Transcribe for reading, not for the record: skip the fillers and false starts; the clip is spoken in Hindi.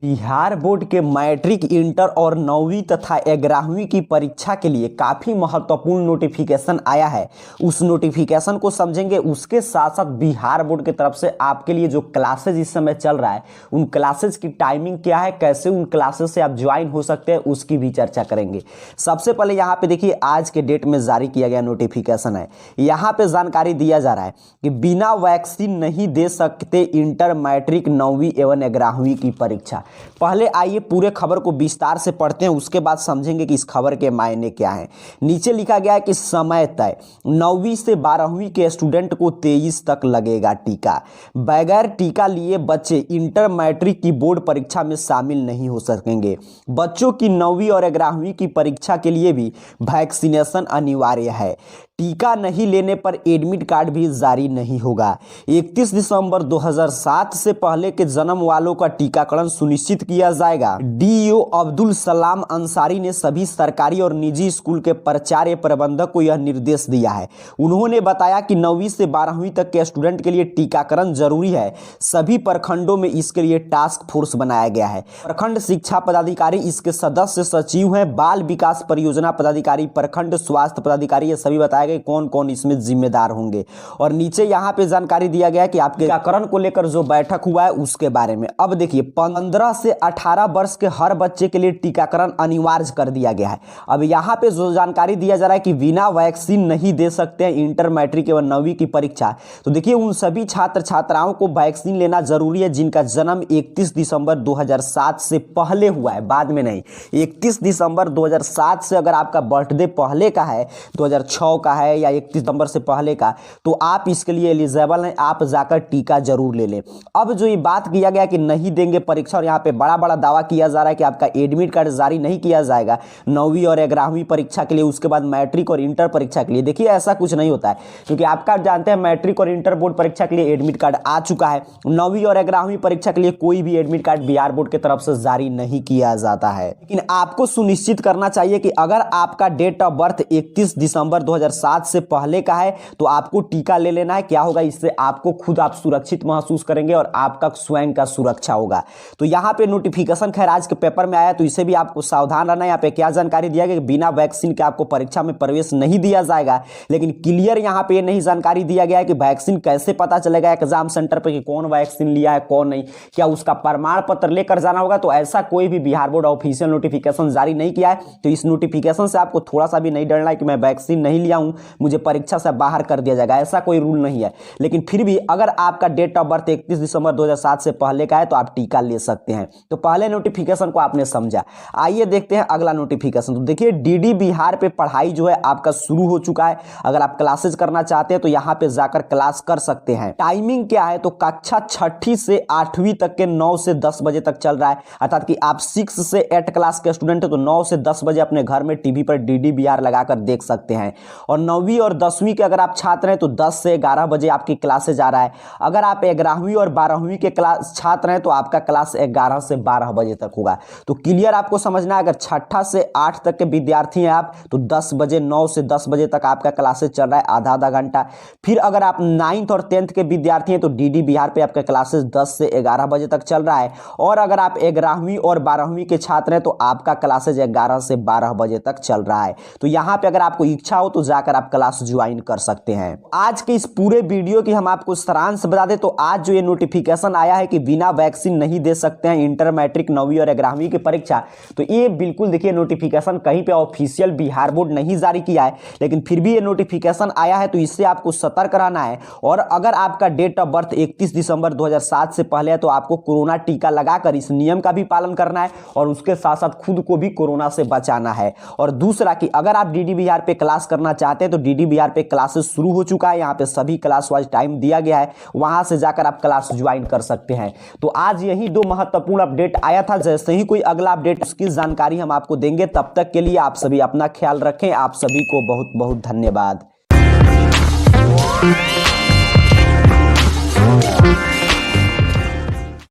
बिहार बोर्ड के मैट्रिक, इंटर और 9वीं तथा 11वीं की परीक्षा के लिए काफ़ी महत्वपूर्ण नोटिफिकेशन आया है। उस नोटिफिकेशन को समझेंगे, उसके साथ साथ बिहार बोर्ड की तरफ से आपके लिए जो क्लासेज इस समय चल रहा है, उन क्लासेज की टाइमिंग क्या है, कैसे उन क्लासेज से आप ज्वाइन हो सकते हैं, उसकी भी चर्चा करेंगे। सबसे पहले यहाँ पे देखिए, आज के डेट में जारी किया गया नोटिफिकेशन है। यहाँ पे जानकारी दिया जा रहा है कि बिना वैक्सीन नहीं दे सकते इंटर, मैट्रिक, 9वीं एवं 11वीं की परीक्षा। पहले आइए पूरे खबर को विस्तार से पढ़ते हैं, उसके बाद समझेंगे कि इस खबर के मायने क्या हैं। नीचे लिखा गया है कि समय तय, 9वीं से 12वीं के स्टूडेंट को 23 तक लगेगा टीका। बगैर टीका लिए बच्चे इंटर, मैट्रिक की बोर्ड परीक्षा में शामिल नहीं हो सकेंगे। बच्चों की 9वीं और 11वीं की परीक्षा के लिए भी वैक्सीनेशन अनिवार्य है। टीका नहीं लेने पर एडमिट कार्ड भी जारी नहीं होगा। 31 दिसंबर 2007 से पहले के जन्म वालों का टीकाकरण सुनिश्चित किया जाएगा। डीईओ अब्दुल सलाम अंसारी ने सभी सरकारी और निजी स्कूल के प्राचार्य प्रबंधक को यह निर्देश दिया है। उन्होंने बताया कि 9वीं से 12वीं तक के स्टूडेंट के लिए टीकाकरण जरूरी है। सभी प्रखंडों में इसके लिए टास्क फोर्स बनाया गया है। प्रखंड शिक्षा पदाधिकारी इसके सदस्य सचिव हैं। बाल विकास परियोजना पदाधिकारी, प्रखंड स्वास्थ्य पदाधिकारी, ये सभी बताया कौन कौन इसमें जिम्मेदार होंगे। और नीचे यहाँ पे जानकारी दिया गया है कि आपके टीकाकरण को लेकर जो बैठक हुआ है उसके बारे में। अब देखिए, 15 से 18 वर्ष के हर बच्चे के लिए टीकाकरण अनिवार्य कर दिया गया है। अब यहाँ पे जो जानकारी दिया जा रहा है कि बिना वैक्सीन नहीं दे सकते हैं इंटर, मैट्रिक एवं 9वीं की परीक्षा। तो देखिए, उन सभी छात्र छात्राओं को वैक्सीन लेना जरूरी है जिनका जन्म 31 दिसंबर 2007 से पहले हुआ है, बाद में नहीं। 31 दिसंबर 2007 से अगर आपका बर्थडे पहले का है, 2006 का है या 31 दिसंबर से पहले का, तो आप इसके लिए एलिजिबल हैं, आप जाकर टीका जरूर ले लें। अब जो ये बात किया गया कि नहीं देंगे परीक्षा, और यहाँ पे बड़ा बड़ा दावा किया जा रहा है कि आपका एडमिट कार्ड जारी नहीं किया जाएगा 9वीं और 11वीं परीक्षा के लिए, उसके बाद मैट्रिक और इंटर परीक्षा के लिए। देखिए, ऐसा कुछ नहीं होता है, क्योंकि आपका जानते हैं मैट्रिक और इंटर बोर्ड परीक्षा के लिए एडमिट कार्ड आ चुका है। 9वीं और 11वीं परीक्षा के लिए कोई भी एडमिट कार्ड बिहार बोर्ड की तरफ से जारी नहीं किया जाता है। लेकिन आपको सुनिश्चित करना चाहिए कि अगर आपका डेट ऑफ बर्थ 31 दिसंबर 2007 से पहले का है तो आपको टीका ले लेना है। क्या होगा, इससे आपको खुद आप सुरक्षित महसूस करेंगे और आपका स्वयं का सुरक्षा होगा। तो यहाँ पे नोटिफिकेशन खैर आज के पेपर में आया, तो इसे भी आपको सावधान रहना है। यहाँ पे क्या जानकारी दिया गया कि बिना वैक्सीन के आपको परीक्षा में प्रवेश नहीं दिया जाएगा। लेकिन क्लियर यहाँ पे नहीं जानकारी दिया गया है कि वैक्सीन कैसे पता चलेगा एग्जाम सेंटर पे कि कौन वैक्सीन लिया है कौन नहीं। क्या उसका प्रमाण पत्र लेकर जाना होगा? तो ऐसा कोई भी बिहार बोर्ड ऑफिशियल नोटिफिकेशन जारी नहीं किया है। तो इस नोटिफिकेशन से आपको थोड़ा सा भी नहीं डरना है कि मैं वैक्सीन नहीं लिया हूं, मुझे परीक्षा से बाहर कर दिया जाएगा, ऐसा कोई रूल नहीं है। लेकिन फिर भी अगर आपका डेट ऑफ बर्थ 31 दिसंबर 2007 से पहले का है तो आप टीका ले सकते हैं। तो पहले नोटिफिकेशन को आपने समझा। आइए देखते हैं अगला नोटिफिकेशन। तो देखिए, डीडी बिहार पे पढ़ाई जो है आपका शुरू हो चुका है। अगर आप क्लासेज करना चाहते हैं तो यहाँ पे जाकर क्लास कर सकते हैं। टाइमिंग क्या है, तो कक्षा 6ठी से 8वीं तक के 9 से 10 बजे तक चल रहा है। अर्थात कि आप 6 से 8 क्लास के स्टूडेंट है तो 9 से 10 बजे अपने घर में टीवी पर डीडी बिहार लगाकर देख सकते हैं। और 9वीं और 10वीं के अगर आप छात्र हैं तो 10 से 11 बजे आपकी क्लासेज आ रहा है। अगर आप 11वीं और 12वीं के क्लास छात्र हैं तो आपका क्लास 11 से 12 बजे तक होगा। तो क्लियर आपको समझना है। अगर 6ठा से 8 तक के विद्यार्थी हैं आप तो 10 बजे, 9 से 10 बजे तक आपका क्लासेज चल रहा है, आधा आधा घंटा। फिर अगर आप 9th और 10th के विद्यार्थी हैं तो डीडी बिहार पे आपका क्लासेज 10 से 11 बजे तक चल रहा है। और अगर आप 11वीं और 12वीं के छात्र हैं तो आपका क्लासेज 11 से 12 बजे तक चल रहा है। तो यहाँ पे अगर आपको इच्छा हो तो जाकर आप क्लास ज्वाइन कर सकते हैं। आज के इस पूरे वीडियो की हम आपको सारांश बता दें तो आज जो ये नोटिफिकेशन आया है कि बिना वैक्सीन नहीं दे सकते हैं इंटर, मैट्रिक, 9वीं और 11वीं की परीक्षा, तो ये बिल्कुल देखिए, नोटिफिकेशन कहीं पे ऑफिशियल बिहार बोर्ड नहीं जारी किया है, लेकिन फिर भी ये नोटिफिकेशन आया है तो इससे आपको सतर्क रहना है। और अगर आपका डेट ऑफ बर्थ 31 दिसंबर 2007 से पहले है तो आपको कोरोना टीका लगाकर इस नियम का भी पालन करना है और उसके साथ साथ खुद को भी कोरोना से बचाना है। और दूसरा कि अगर आप डीडी बिहार पे क्लास करना चाहते हैं तो डीडी बिहार पे क्लासेस शुरू हो चुका है। यहाँ पे सभी क्लास वाइज टाइम दिया गया है, वहां से जाकर आप क्लास ज्वाइन कर सकते हैं। तो आज यही 2 महत्वपूर्ण अपडेट आया था। जैसे ही कोई अगला अपडेट उसकी जानकारी हम आपको देंगे। तब तक के लिए आप सभी अपना ख्याल रखें। आप सभी को बहुत बहुत धन्यवाद।